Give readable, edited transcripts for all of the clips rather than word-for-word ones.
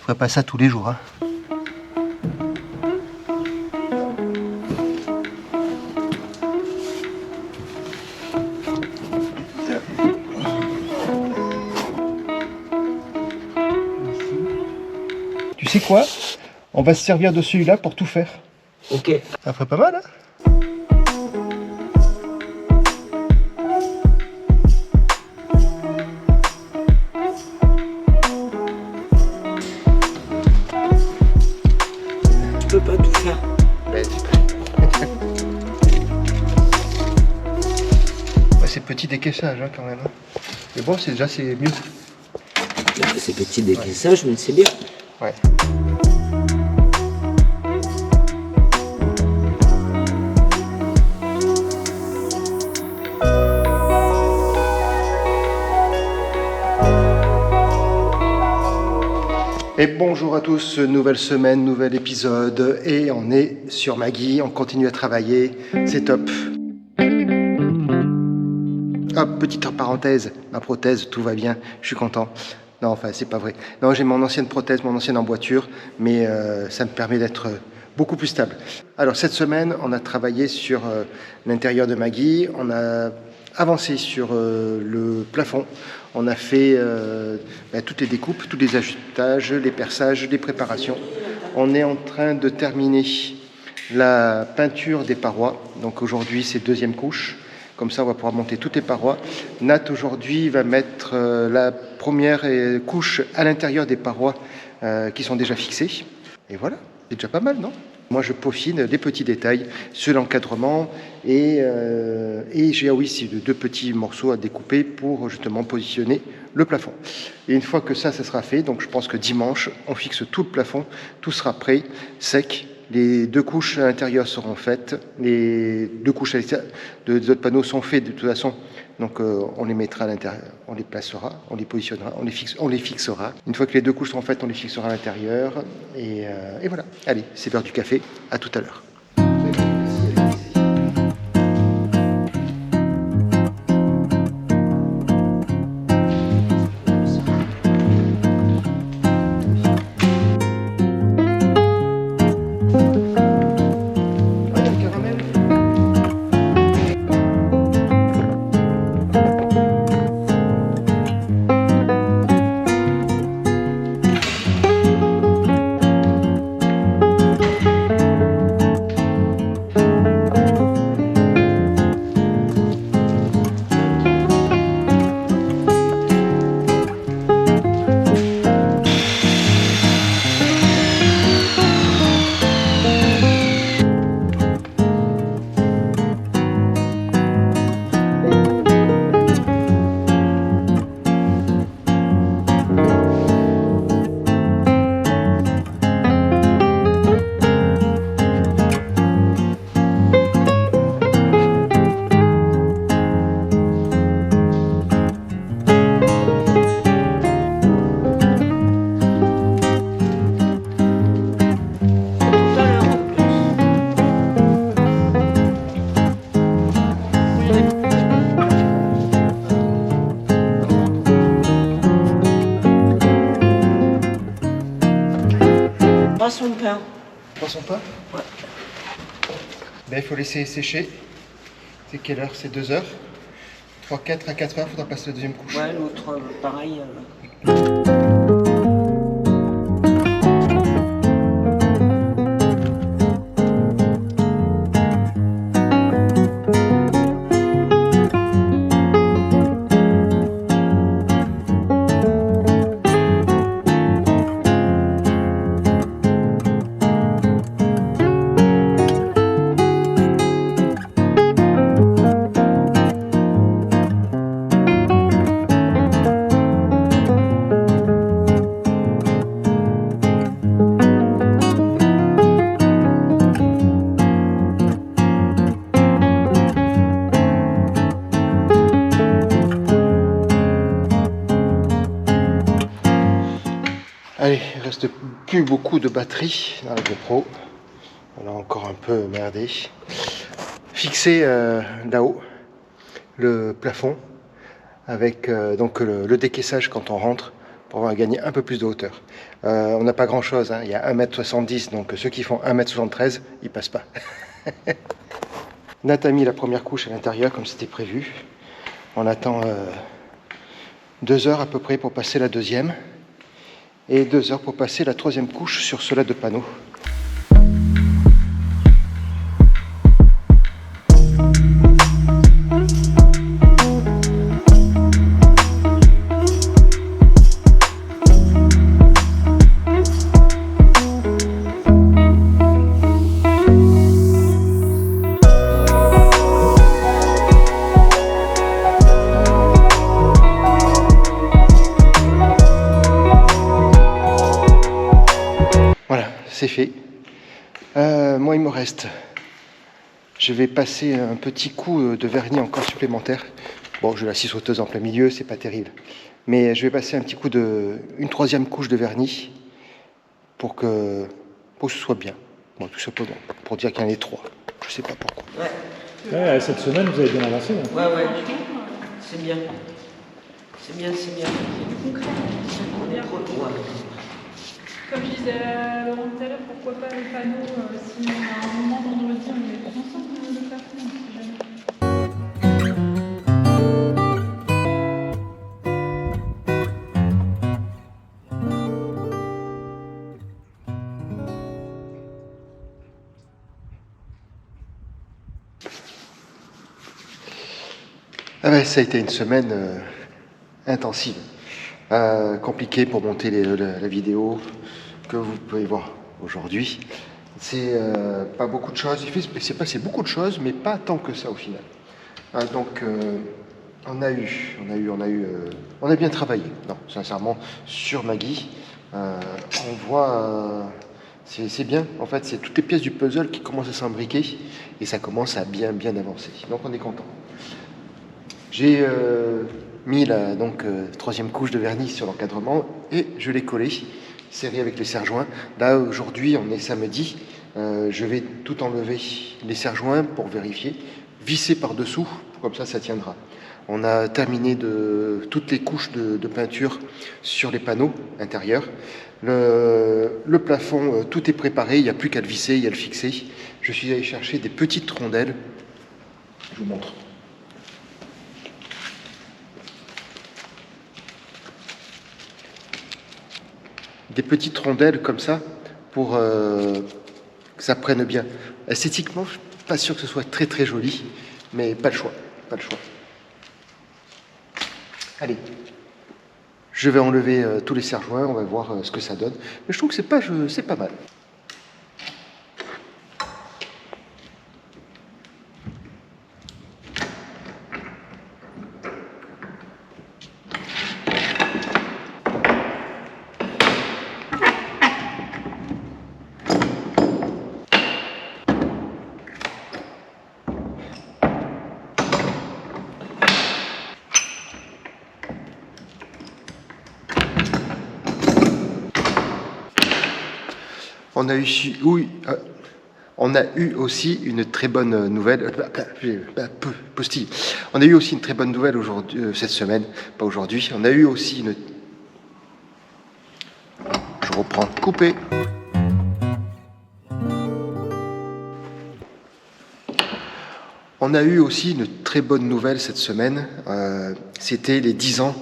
Je ferai pas ça tous les jours. Hein. Tu sais quoi? On va se servir de celui-là pour tout faire. Ok. Ça ferait pas mal, hein? Je peux pas tout faire. Ouais, c'est petit décaissage hein, quand même. Hein. Mais bon, c'est mieux. Ces petits décaissages, mais c'est bien. Ouais. Et bonjour à tous, nouvelle semaine, nouvel épisode, et on est sur Maggie, on continue à travailler, c'est top. Hop, petite parenthèse, ma prothèse, tout va bien, je suis content. Non, enfin, c'est pas vrai. Non, j'ai mon ancienne prothèse, mon ancienne emboîture, mais ça me permet d'être beaucoup plus stable. Alors, cette semaine, on a travaillé sur l'intérieur de Maggie, on a avancé sur le plafond, on a fait toutes les découpes, tous les ajustements, les perçages, les préparations. On est en train de terminer la peinture des parois, donc aujourd'hui, c'est deuxième couche. Comme ça, on va pouvoir monter toutes les parois. Nat, aujourd'hui, va mettre la première couche à l'intérieur des parois qui sont déjà fixées. Et voilà, c'est déjà pas mal, non? Moi, je peaufine les petits détails sur l'encadrement et j'ai aussi deux petits morceaux à découper pour justement positionner le plafond. Et une fois que ça sera fait, donc je pense que dimanche, on fixe tout le plafond, tout sera prêt, sec. Les deux couches à l'intérieur seront faites, les deux couches de autres panneaux sont faites de toute façon, donc on les mettra à l'intérieur, on les placera, on les positionnera, on les fixera. Une fois que les deux couches seront faites, on les fixera à l'intérieur, et voilà. Allez, c'est l'heure du café, à tout à l'heure. Poisson de pain. Poisson pain? Ouais. Ben, il faut laisser sécher. C'est quelle heure? C'est 2 heures. 3-4 à 4 heures, il faudra passer la deuxième couche. Ouais, l'autre, pareil. Allez, il reste plus beaucoup de batterie dans la GoPro. On a encore un peu merdé. Fixer là-haut le plafond avec donc le décaissage quand on rentre pour gagner un peu plus de hauteur. On n'a pas grand chose, hein. Il y a 1m70, donc ceux qui font 1m73, ils passent pas. Nat a mis la première couche à l'intérieur comme c'était prévu. On attend 2 heures à peu près pour passer la deuxième et 2 heures pour passer la troisième couche sur cela de panneaux. C'est fait. Moi, il me reste. Je vais passer un petit coup de vernis encore supplémentaire. Bon, j'ai la scie sauteuse en plein milieu, c'est pas terrible. Mais je vais passer un petit coup une troisième couche de vernis pour que ce soit bien. Bon, tout simplement. Pour dire qu'il y en a 3. Je sais pas pourquoi. Ouais, cette semaine, vous avez bien avancé. Hein. Ouais. C'est bien. C'est bien. C'est du concret. Ouais. Comme je disais à Laurent tout à l'heure, pourquoi pas le panneau, si on a un moment vendredi, on met tous ensemble le plafond, si jamais. Ah ben, ça a été une semaine intensive, compliquée pour monter la vidéo que vous pouvez voir aujourd'hui. C'est pas beaucoup de choses, il s'est passé beaucoup de choses, mais pas tant que ça au final. Donc on a bien travaillé, non, sincèrement, sur Maggie. On voit, c'est bien, en fait, c'est toutes les pièces du puzzle qui commencent à s'imbriquer et ça commence à bien avancer. Donc on est content. J'ai mis la troisième couche de vernis sur l'encadrement et je l'ai collé, serré avec les serre-joints. Là aujourd'hui on est samedi, je vais tout enlever les serre-joints pour vérifier, visser par dessous, comme ça tiendra. On a terminé toutes les couches de peinture sur les panneaux intérieurs. Le plafond, tout est préparé, il n'y a plus qu'à le visser et à le fixer. Je suis allé chercher des petites rondelles, je vous montre. Des petites rondelles comme ça pour que ça prenne bien. Esthétiquement, je ne suis pas sûr que ce soit très joli, mais pas le choix. Allez, je vais enlever tous les serre-joints, on va voir ce que ça donne. Mais je trouve que c'est pas mal. On a eu aussi une très bonne nouvelle. Postille. On a eu aussi une très bonne nouvelle aujourd'hui, cette semaine, pas aujourd'hui. On a eu aussi une. Je reprends. Coupé. On a eu aussi une très bonne nouvelle cette semaine. C'était les 10 ans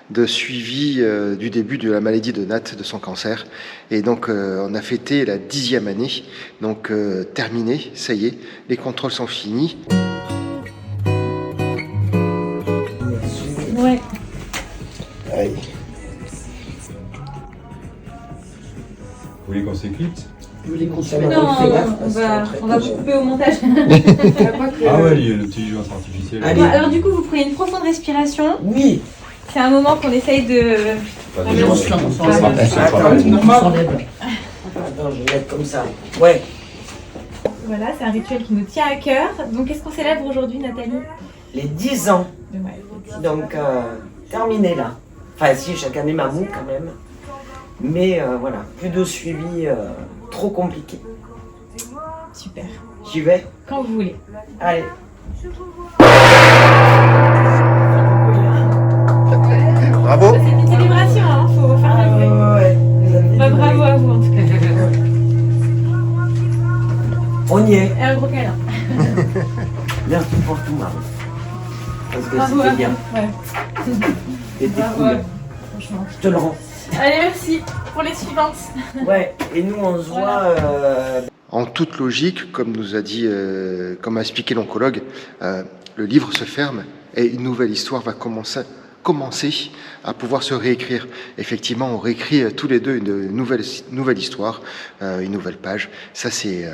de suivi du début de la maladie de Nat, de son cancer. Et donc, on a fêté la 10e année. Donc, terminé, ça y est, les contrôles sont finis. Ouais. Allez. Vous voulez qu'on s'éclipse? Non, on va couper au montage. Ah ouais, le petit jeu artificiel. Bon, alors du coup, vous prenez une profonde respiration. Oui. C'est un moment qu'on essaye de... Pas déjà, On s'enlève. Attends, je vais mettre comme ça. Ouais. Voilà, c'est un rituel qui nous tient à cœur. Donc, qu'est-ce qu'on célèbre aujourd'hui, Nathalie? Les 10 ans. Ouais. Donc, terminé là. Enfin, si, chaque année m'amoue quand même. Mais voilà, plus de suivi trop compliqué. Super. J'y vais? Quand vous voulez. Allez. Bravo. C'est une célébration, hein. Faut faire vous en tout cas. On y est. Et un gros câlin. Merci pour tout, Marie. Parce que Bravo à c'était vous. bien. Ouais. C'était Bravo cool. à vous, franchement. Je te le rends. Allez, merci pour les suivantes. Ouais, et nous on se voit. En toute logique, comme nous a dit, comme a expliqué l'oncologue, le livre se ferme et une nouvelle histoire va commencer à pouvoir se réécrire. Effectivement, on réécrit tous les deux une nouvelle histoire, une nouvelle page. Ça, c'est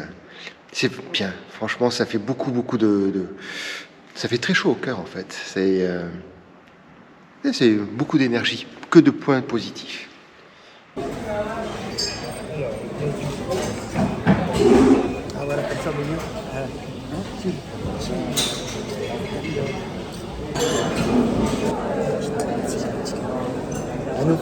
bien. Franchement, ça fait beaucoup ça fait très chaud au cœur, en fait. C'est beaucoup d'énergie, que de points positifs. Ah voilà, comme ça, venir. À nous.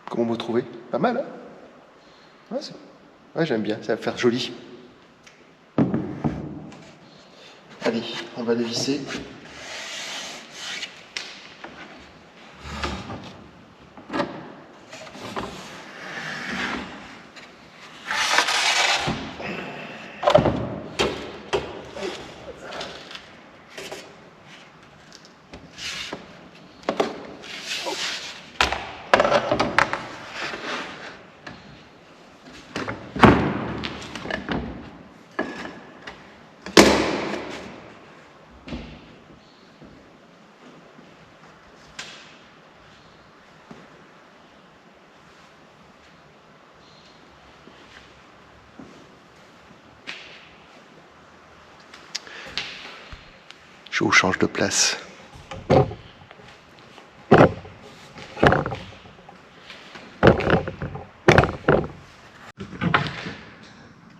Comment vous trouvez? Pas mal, hein? Ouais, j'aime bien, ça va faire joli. Allez, on va dévisser. Je vous change de place.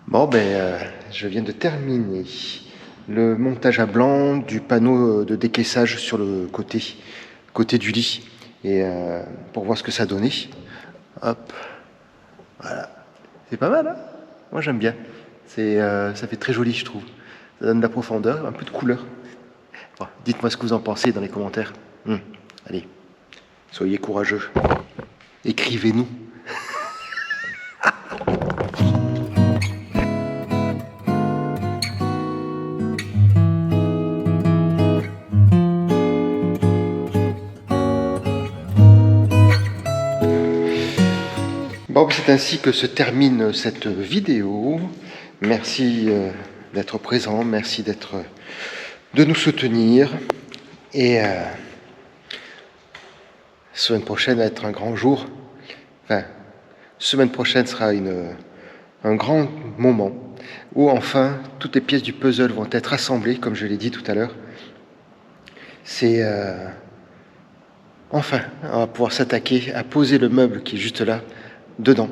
Bon, je viens de terminer le montage à blanc du panneau de décaissage sur le côté du lit. Et pour voir ce que ça donnait. Hop. Voilà. C'est pas mal, hein? Moi, j'aime bien. Ça fait très joli, je trouve. Ça donne de la profondeur, un peu de couleur. Bon, dites-moi ce que vous en pensez dans les commentaires. Allez, soyez courageux. Écrivez-nous. Bon, c'est ainsi que se termine cette vidéo. Merci d'être présent, merci de nous soutenir. Et semaine prochaine va être un grand jour. Enfin, semaine prochaine sera un grand moment où enfin toutes les pièces du puzzle vont être assemblées, comme je l'ai dit tout à l'heure. C'est enfin, on va pouvoir s'attaquer à poser le meuble qui est juste là, dedans,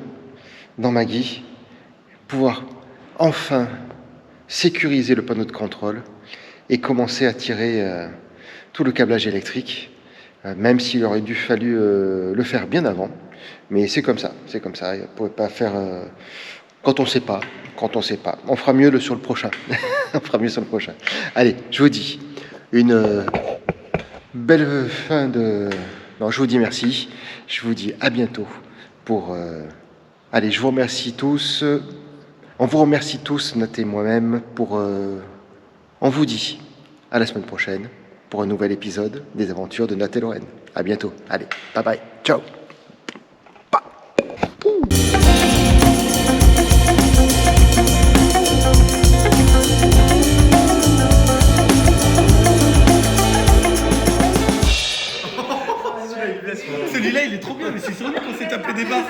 dans Maggie, pouvoir enfin sécuriser le panneau de contrôle et commencer à tirer tout le câblage électrique, même s'il aurait dû fallu le faire bien avant. Mais c'est comme ça. On ne pouvait pas faire quand on ne sait pas. On fera mieux sur le prochain. Allez, je vous dis une belle fin de... Non, je vous dis merci. Je vous dis à bientôt pour... Allez, je vous remercie tous. On vous remercie tous, Nat et moi-même, pour... On vous dit à la semaine prochaine pour un nouvel épisode des aventures de Nat et Lorraine. À bientôt. Allez, bye bye. Ciao. Celui-là, il est trop bien, mais c'est sur lui qu'on s'est tapé des barres.